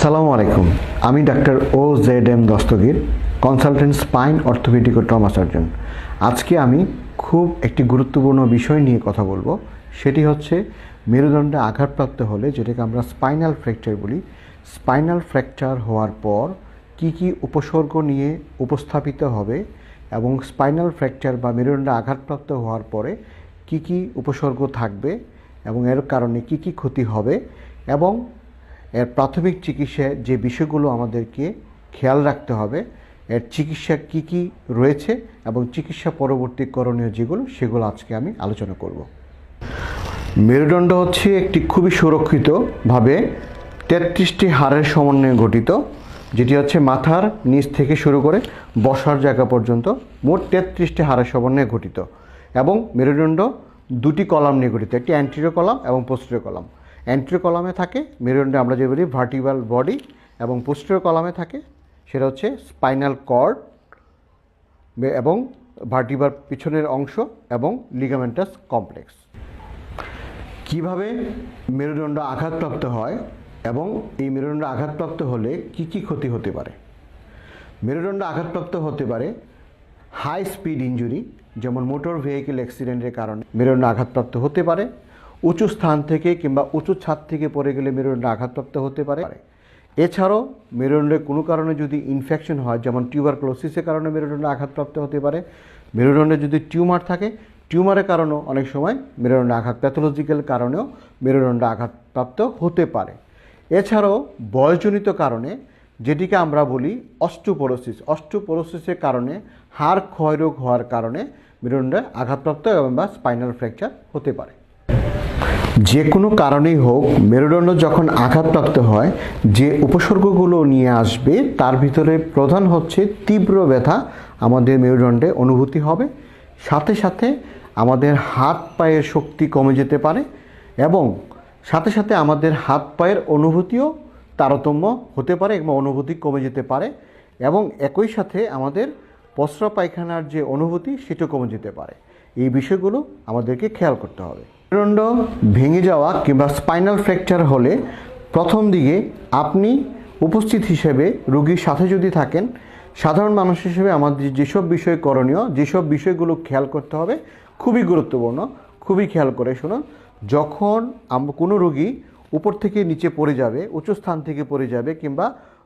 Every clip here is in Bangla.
আসসালামু আলাইকুম। আমি doctor OZM Dastagir, consultant spine orthopaedic ও ট্রমা সার্জন। আজকে আমি খুব একটি গুরুত্বপূর্ণ বিষয় নিয়ে কথা বলবো। সেটি হচ্ছে মেরুদণ্ডে আঘাতপ্রাপ্ত হলে, যেটাকে আমরা স্পাইনাল ফ্র্যাকচার বলি। স্পাইনাল ফ্র্যাকচার হওয়ার পর কি কি উপসর্গ নিয়ে উপস্থাপিত হবে এবং স্পাইনাল ফ্র্যাকচার বা মেরুদণ্ডে আঘাতপ্রাপ্ত হওয়ার পরে কি কি উপসর্গ থাকবে এবং এর কারণে কি কি ক্ষতি হবে এবং এর প্রাথমিক চিকিৎসায় যে বিষয়গুলো আমাদেরকে খেয়াল রাখতে হবে, এর চিকিৎসা কি কি রয়েছে এবং চিকিৎসা পরবর্তী করণীয় যেগুলো, সেগুলো আজকে আমি আলোচনা করব। মেরুদণ্ড হচ্ছে একটি খুবই সুরক্ষিতভাবে 33টি হাড়ের সমন্বয়ে গঠিত, যেটি হচ্ছে মাথার নিচ থেকে শুরু করে বসার জায়গা পর্যন্ত মোট 33টি হাড়ের সমন্বয়ে গঠিত। এবং মেরুদণ্ড দুটি কলাম নিয়ে গঠিত, একটি অ্যান্টেরিয়র কলাম এবং পোস্টেরিয়র কলাম। অ্যান্টেরিয়র কলামে থাকে মেরুদণ্ডে আমরা যে বলি ভার্টিব্রাল বডি, এবং পোস্টেরিয়র কলামে থাকে সেটা হচ্ছে স্পাইনাল কর্ড এবং ভার্টিব্রার পিছনের অংশ এবং লিগামেন্টাস কমপ্লেক্স। কিভাবে মেরুদণ্ড আঘাতপ্রাপ্ত হয় এবং এই মেরুদণ্ড আঘাতপ্রাপ্ত হলে কি কি ক্ষতি হতে পারে। মেরুদণ্ড আঘাতপ্রাপ্ত হতে পারে হাই স্পিড ইনজুরি, যেমন মোটর ভেহিকেল অ্যাক্সিডেন্টের কারণে মেরুদণ্ড আঘাতপ্রাপ্ত হতে পারে। উঁচু স্থান থেকে কিংবা উঁচু ছাদ থেকে পড়ে গেলে মেরুদণ্ড আঘাতপ্রাপ্ত হতে পারে। এছাড়াও মেরুদণ্ডে কোনো কারণে যদি ইনফেকশন হয়, যেমন টিউবারক্লোসিসের কারণে মেরুদণ্ড আঘাতপ্রাপ্ত হতে পারে। মেরুদণ্ডে যদি টিউমার থাকে, টিউমারের কারণেও অনেক সময় মেরুদণ্ড আঘাত, প্যাথোলজিক্যাল কারণেও মেরুদণ্ড আঘাতপ্রাপ্ত হতে পারে। এছাড়াও বয়সজনিত কারণে, যেটিকে আমরা বলি অস্টিওপোরোসিসের কারণে হাড় ক্ষয়রোগ হওয়ার কারণে মেরুদণ্ডে আঘাতপ্রাপ্ত এবং বা স্পাইনাল ফ্র্যাকচার হতে পারে। যে কোনো কারণেই হোক, মেরুদণ্ড যখন আঘাতপ্রাপ্ত হয় যে উপসর্গগুলো নিয়ে আসবে তার ভিতরে প্রধান হচ্ছে তীব্র ব্যথা আমাদের মেরুদণ্ডে অনুভূতি হবে। সাথে সাথে আমাদের হাত পায়ের শক্তি কমে যেতে পারে এবং সাথে সাথে আমাদের হাত পায়ের অনুভূতিও তারতম্য হতে পারে এবং অনুভূতি কমে যেতে পারে, এবং একই সাথে আমাদের প্রস্রাব পায়খানার যে অনুভূতি সেটাও কমে যেতে পারে। এই বিষয়গুলো আমাদেরকে খেয়াল করতে হবে। মেরুদণ্ড ভেঙে যাওয়া কিংবা স্পাইনাল ফ্র্যাকচার হলে প্রথম দিকে আপনি উপস্থিত হিসেবে রোগীর সাথে যদি থাকেন, সাধারণ মানুষ হিসেবে আমাদের যেসব বিষয় করণীয়, যেসব বিষয়গুলো খেয়াল করতে হবে খুবই গুরুত্বপূর্ণ, খুবই খেয়াল করে শুনুন। যখন কোনো রোগী উপর থেকে নিচে পড়ে যাবে, উঁচু স্থান থেকে পড়ে যাবে, কিংবা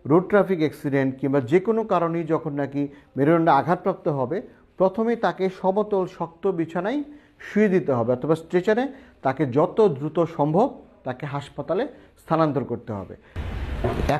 রোড ট্রাফিক অ্যাক্সিডেন্ট কিংবা যে কোনো কারণেই যখন নাকি মেরুদণ্ডে আঘাতপ্রাপ্ত হবে, প্রথমে তাকে সমতল শক্ত বিছানায় শুয়ে দিতে হবে অথবা স্ট্রেচারে তাকে যত দ্রুত সম্ভব তাকে হাসপাতালে স্থানান্তর করতে হবে।